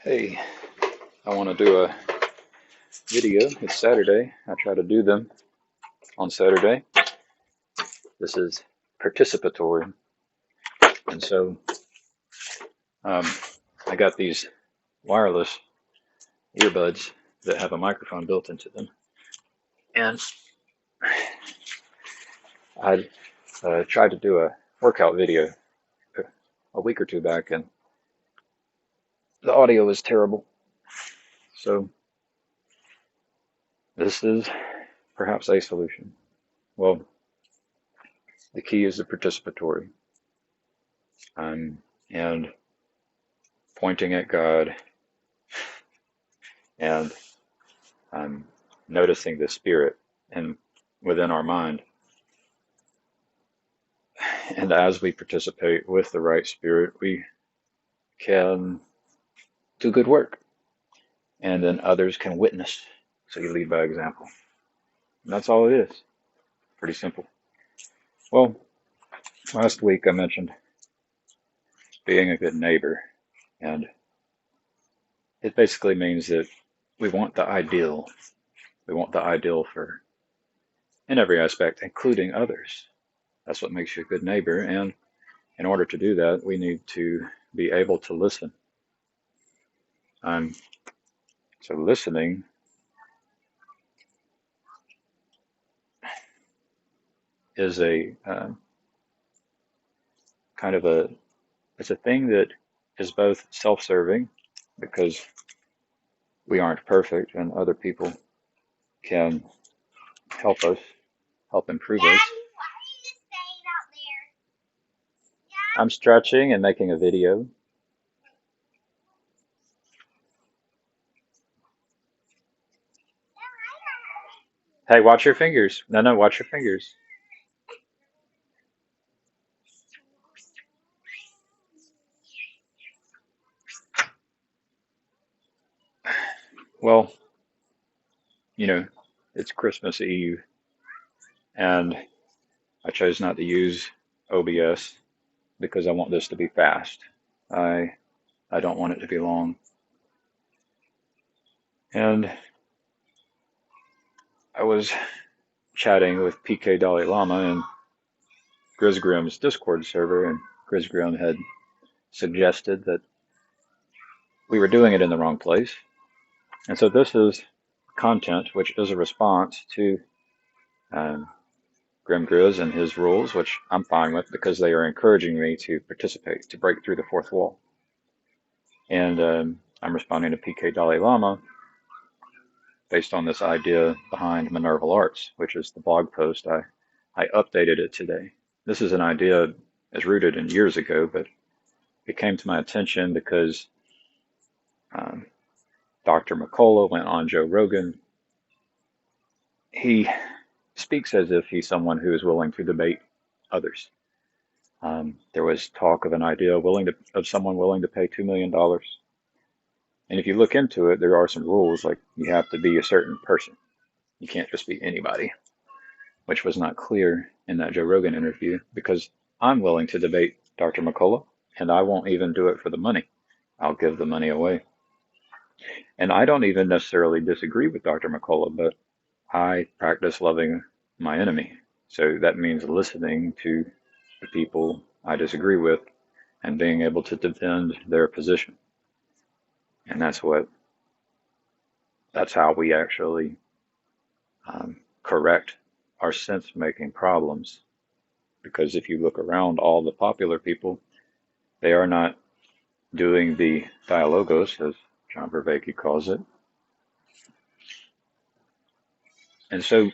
Hey, I want to do a video. It's Saturday. I try to do them on Saturday. This is participatory. And so um, I got these wireless earbuds that have a microphone built into them. And I tried to do a workout video a week or two back, and the audio was terrible. So this is perhaps a solution. Well, the key is the participatory. And pointing at God and noticing the spirit and within our mind. And as we participate with the right spirit, we can do good work. And then others can witness. So you lead by example. And that's all it is. Pretty simple. Well, last week I mentioned being a good neighbor. And it basically means that we want the ideal. We want the ideal for in every aspect, including others. That's what makes you a good neighbor. And in order to do that, we need to be able to listen. So listening is a kind of it's a thing that is both self-serving because we aren't perfect and other people can help us, help improve us. I'm stretching and making a video. Hey, watch your fingers. No, watch your fingers. Well, it's Christmas Eve, and I chose not to use OBS because I want this to be fast. I don't want it to be long. And I was chatting with PK Dalai Lama in Grisgrim's Discord server, and Grisgrim had suggested that we were doing it in the wrong place. And so this is content which is a response to Grim Grizz and his rules, which I'm fine with because they are encouraging me to participate, to break through the fourth wall. And I'm responding to PK Dalai Lama based on this idea behind minerval arts, which is the blog post. I updated it today. This is an idea that's rooted in years ago, but it came to my attention because Dr. McCullough went on Joe Rogan. He speaks as if he's someone who is willing to debate others. There was talk of an idea of someone willing to pay $2 million. And if you look into it, there are some rules, like you have to be a certain person. You can't just be anybody, which was not clear in that Joe Rogan interview because I'm willing to debate Dr. McCullough, and I won't even do it for the money. I'll give the money away. And I don't even necessarily disagree with Dr. McCullough, but I practice loving my enemy. So that means listening to the people I disagree with and being able to defend their position. And that's how we actually correct our sense-making problems. Because if you look around all the popular people, they are not doing the dialogos, as John Vervaeke calls it. And so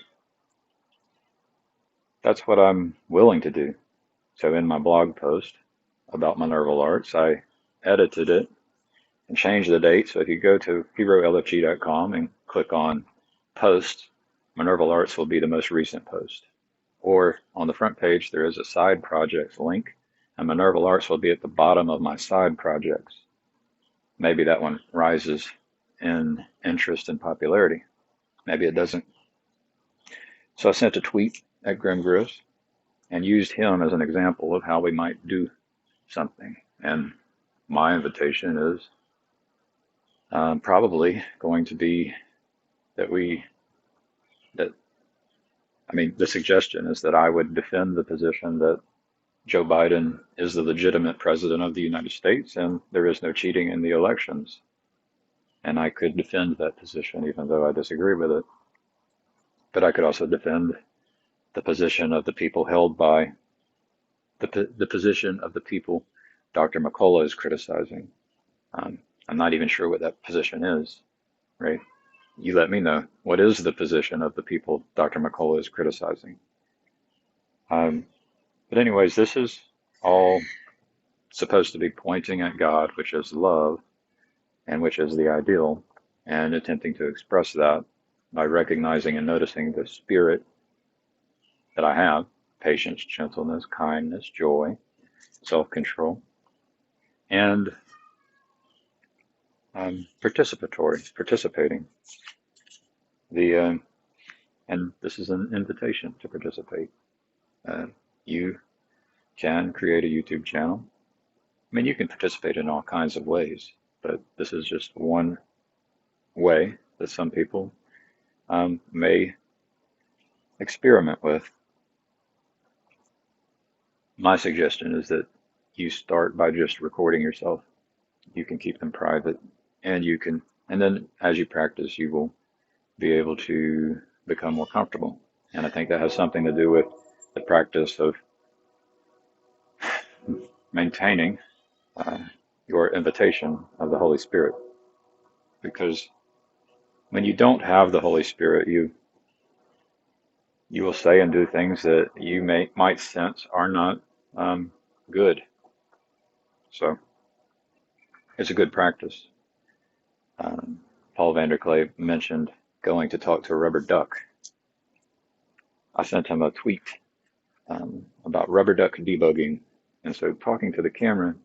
that's what I'm willing to do. So in my blog post about minerval arts, I edited it and changed the date. So if you go to HeroLFG.com and click on posts, minerval arts will be the most recent post. Or on the front page, there is a side projects link, and minerval arts will be at the bottom of my side projects. Maybe that one rises in interest and popularity. Maybe it doesn't. So I sent a tweet at Grim Grizz and used him as an example of how we might do something. And my invitation is Probably going to be that we, that, I mean, the suggestion is that I would defend the position that Joe Biden is the legitimate president of the United States and there is no cheating in the elections. And I could defend that position even though I disagree with it. But I could also defend the position of the people held by the position of the people Dr. McCullough is criticizing. I'm not even sure what that position is, right? You let me know. What is the position of the people Dr. McCullough is criticizing? But anyways, this is all supposed to be pointing at God, which is love, and which is the ideal, and attempting to express that by recognizing and noticing the spirit that I have: patience, gentleness, kindness, joy, self-control, and participating. And this is an invitation to participate. You can create a YouTube channel. I mean, you can participate in all kinds of ways, but this is just one way that some people may experiment with. My suggestion is that you start by just recording yourself. You can keep them private, and then as you practice, you will be able to become more comfortable. And I think that has something to do with the practice of maintaining your invitation of the Holy Spirit. Because when you don't have the Holy Spirit, you will say and do things that you might sense are not good. So it's a good practice. Paul Vanderklay mentioned going to talk to a rubber duck. I sent him a tweet about rubber duck debugging. And so talking to the camera,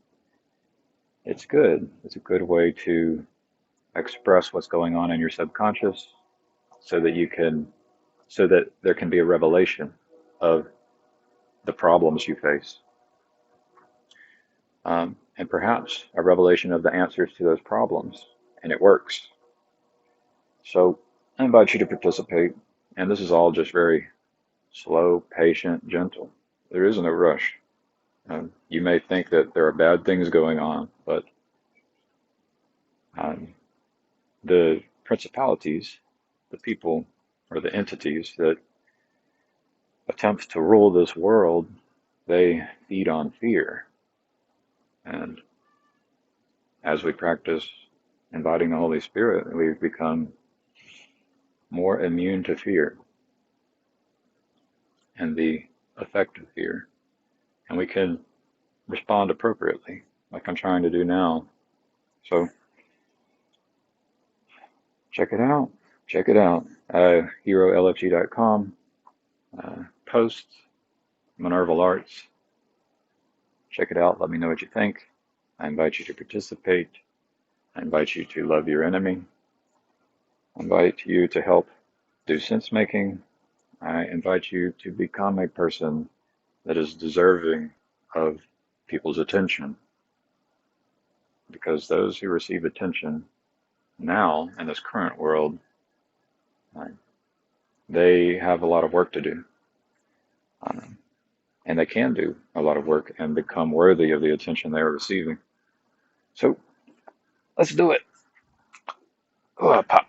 it's good. It's a good way to express what's going on in your subconscious so that there can be a revelation of the problems you face. And perhaps a revelation of the answers to those problems. And it works. So I invite you to participate. And this is all just very slow, patient, gentle. There is no rush. You may think that there are bad things going on, but the principalities, the people, or the entities that attempt to rule this world, they feed on fear. And as we practice inviting the Holy Spirit, we've become more immune to fear and the effect of fear. And we can respond appropriately, like I'm trying to do now. So check it out. Check it out. HeroLFG.com. Posts, Minerval Arts. Check it out. Let me know what you think. I invite you to participate. I invite you to love your enemy. I invite you to help do sense making. I invite you to become a person that is deserving of people's attention. Because those who receive attention now in this current world, they have a lot of work to do. And they can do a lot of work and become worthy of the attention they are receiving. So let's do it. Oh, pop.